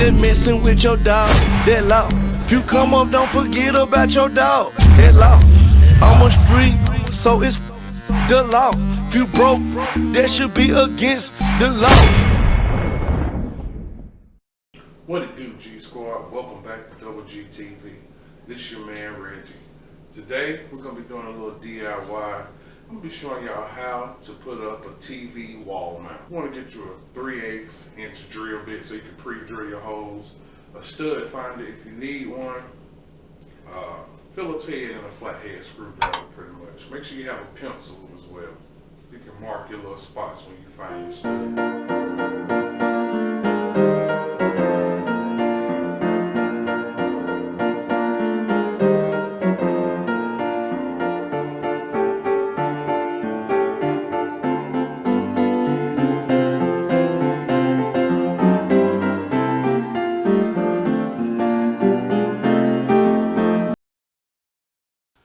that messing with your dog, that law. If you come up, don't forget about your dog, that law. I'm a street, so it's the law. If you broke, that should be against the law. What it do, G Squad? Welcome back to Double G TV. This your man Reggie. Today we're gonna be doing a little DIY. I'm gonna be showing y'all how to put up a TV wall mount. You want to get you a 3/8 inch drill bit so you can pre-drill your holes. A stud finder if you need one. Phillips head and a flathead screwdriver pretty much. Make sure you have a pencil as well. You can mark your little spots when you find your stud.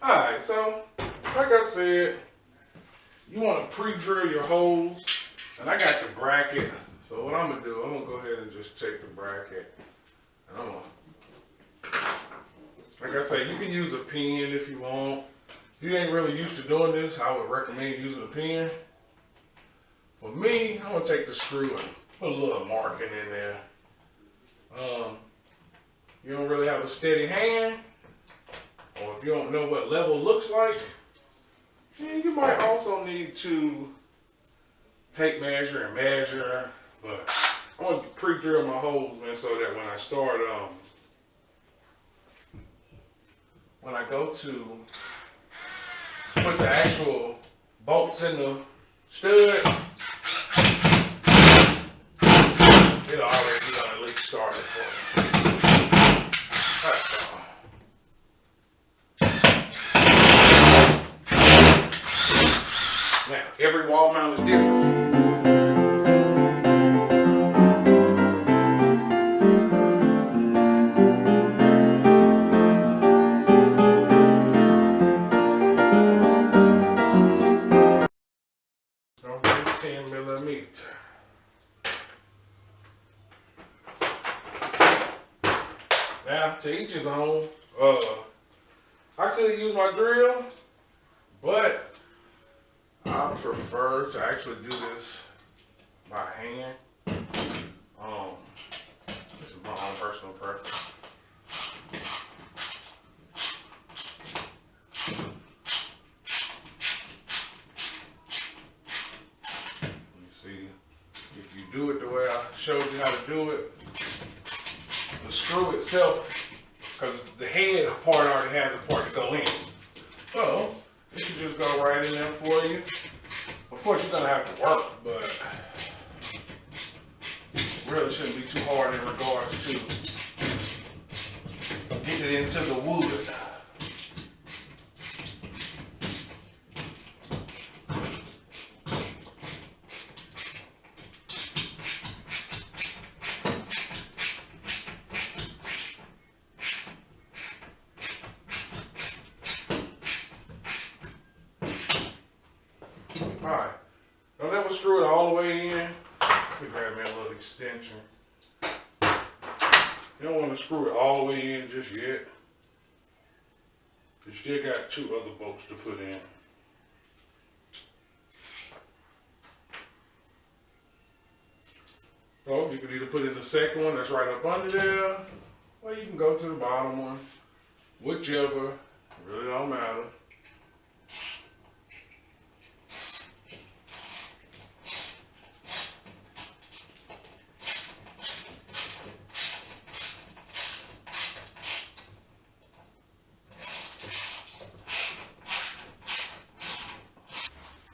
Alright, so like I said, you want to pre-drill your holes, and I got the bracket. So what I'm gonna do, I'm gonna go ahead and just take the bracket, and I'm gonna, like I say, you can use a pen if you want. If you ain't really used to doing this, I would recommend using a pen. For me, I'm gonna take the screw and put a little marking in there. You don't really have a steady hand, or if you don't know what level looks like, then you might also need to tape measure and measure. But I want to pre-drill my holes, man, so that when I start, when I go to put the actual bolts in the stud, it'll already be at least started for me. That's all. Now, every wall mount is different. Don't get 10 millimeter. Now, to each his own. I could use my drill, but I prefer to actually do this by hand. This is my own personal preference. You see, if you do it the way I showed you how to do it, the screw itself, because the head part already has a part to go in. So, it should just go right in there for you. Of course, you're gonna have to work, but it really shouldn't be too hard in regards to getting it into the wood. Alright, don't ever screw it all the way in. Let me grab me a little extension. You don't want to screw it all the way in just yet. You still got 2 other bolts to put in. So you can either put in the second one that's right up under there, or you can go to the bottom one. Whichever, it really don't matter.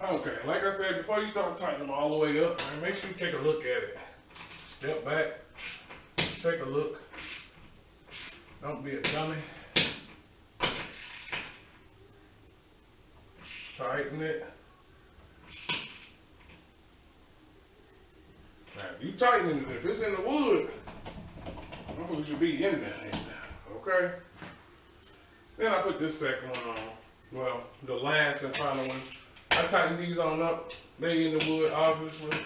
Okay, like I said, before you start tightening them all the way up, man, make sure you take a look at it. Step back, take a look. Don't be a dummy. Tighten it. Now, if you tighten it, if it's in the wood, it should be in there. Okay? Then I put this second one on. Well, the last and final one. I tighten these on up. They in the wood, obviously.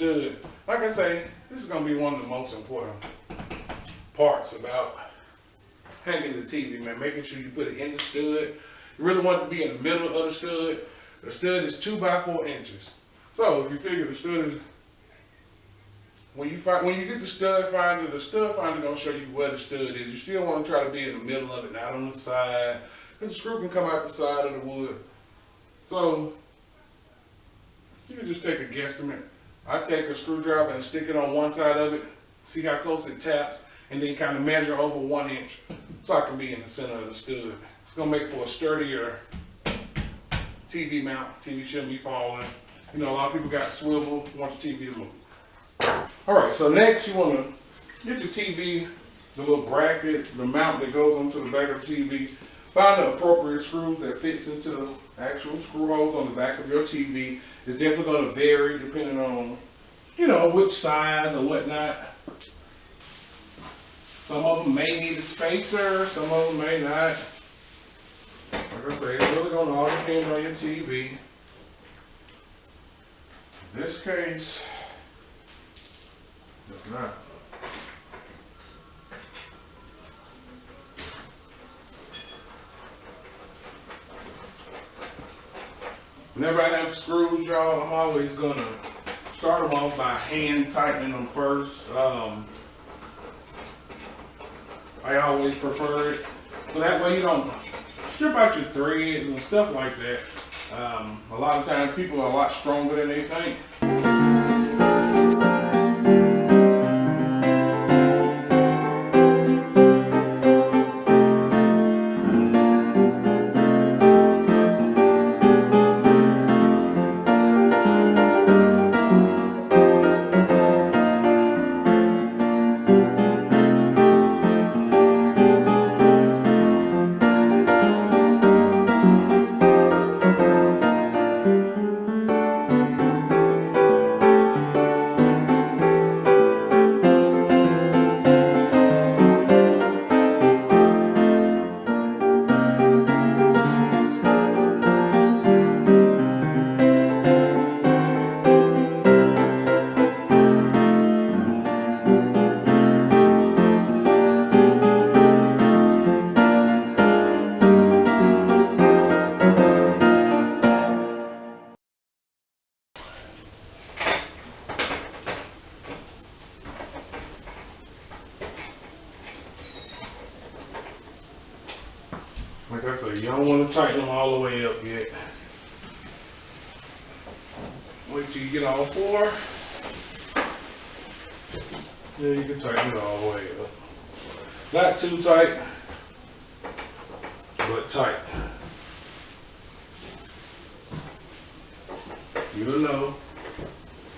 stud. Like I say, this is gonna be one of the most important parts about hanging the TV, man. Making sure you put it in the stud. You really want it to be in the middle of the stud. The stud is 2 by 4 inches. So if you figure the stud is, when you get the stud finder gonna show you where the stud is. You still want to try to be in the middle of it, not on the side, because the screw can come out the side of the wood. So you can just take a guesstimate. I take a screwdriver and stick it on one side of it, see how close it taps, and then kind of measure over 1 inch so I can be in the center of the stud. It's gonna make for a sturdier TV mount. TV shouldn't be falling. You know, a lot of people got swivel, want your TV to move. Alright, so next you want to get your TV, the little bracket, the mount that goes onto the back of the TV. Find the appropriate screws that fits into the actual screw holes on the back of your TV. It's definitely going to vary depending on, you know, which size or whatnot. Some of them may need a spacer, some of them may not. Like I say, it's really going to all depend on your TV. In this case, it's not. Whenever I have screws, y'all, I'm always gonna start them off by hand tightening them first. I always prefer it, so that way you don't strip out your threads and stuff like that. A lot of times people are a lot stronger than they think. Like I said, you don't want to tighten them all the way up yet. Wait till you get all 4. Then you can tighten it all the way up. Not too tight, but tight. You'll know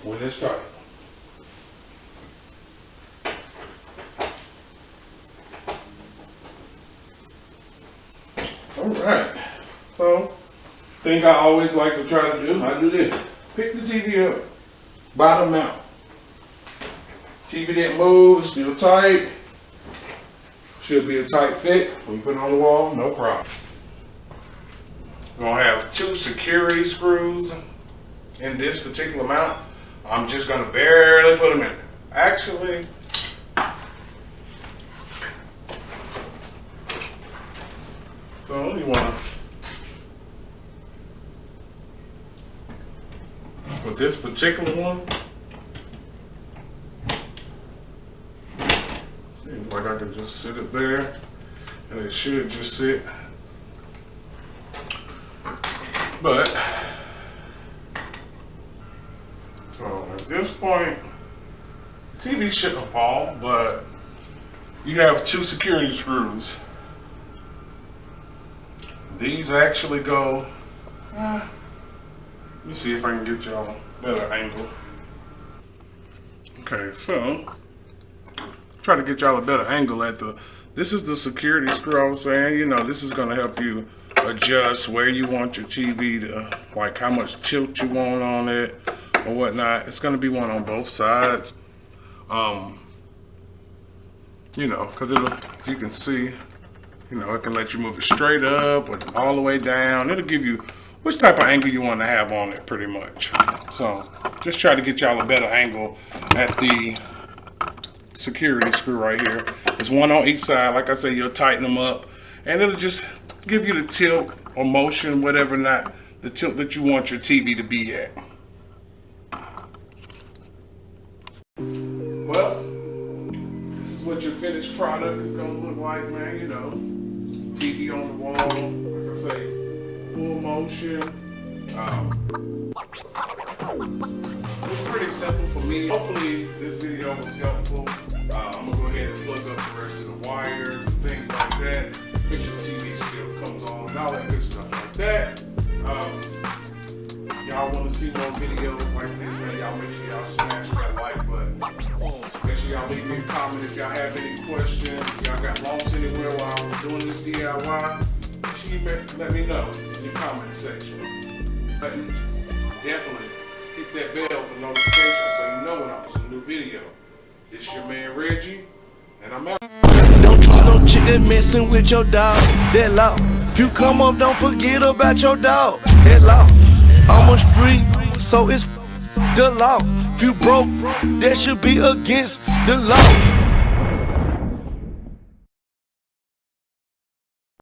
when it's tight. Alright, so thing I always like to try to do, I do this. Pick the TV up, bottom out. TV didn't move, it's still tight. Should be a tight fit. When you put it on the wall, no problem. We're gonna have 2 security screws in this particular mount. I'm just gonna barely put them in there. Actually, so you want to, with this particular one, seems like I can just sit it there and it should just sit. But, so at this point, TV shouldn't fall, but you have 2 security screws. These actually go, let me see if I can get y'all a better angle. Okay, so, try to get y'all a better angle at this is the security screw I was saying. You know, this is gonna help you adjust where you want your TV to, like how much tilt you want on it or whatnot. It's gonna be one on both sides. You know, cause if you can see, you know, it can let you move it straight up or all the way down. It'll give you which type of angle you want to have on it, pretty much. So just try to get y'all a better angle at the security screw right here. There's one on each side. Like I say, you'll tighten them up and it'll just give you the tilt or motion, whatever, not the tilt that you want your TV to be at. Well, this is what your finished product is gonna look like, man. You know, TV on the wall, like I say, full motion. It was pretty simple for me. Hopefully this video was helpful. I'm gonna go ahead and plug up the rest of the wires and things like that. Make sure the TV still comes on and all that good stuff like that. Y'all want to see more videos like this, man, y'all make sure y'all smash that like button. Make sure y'all leave me a comment if y'all have any questions. If y'all got lost anywhere while I was doing this DIY, make sure you let me know in the comment section. But definitely hit that bell for notifications so you know when I post a new video. This your man Reggie, and I'm out. Don't trust no chick that messing with your dog. That law. If you come up, don't forget about your dog. That law. I'm a street, so it's the law. If you broke, that should be against the law.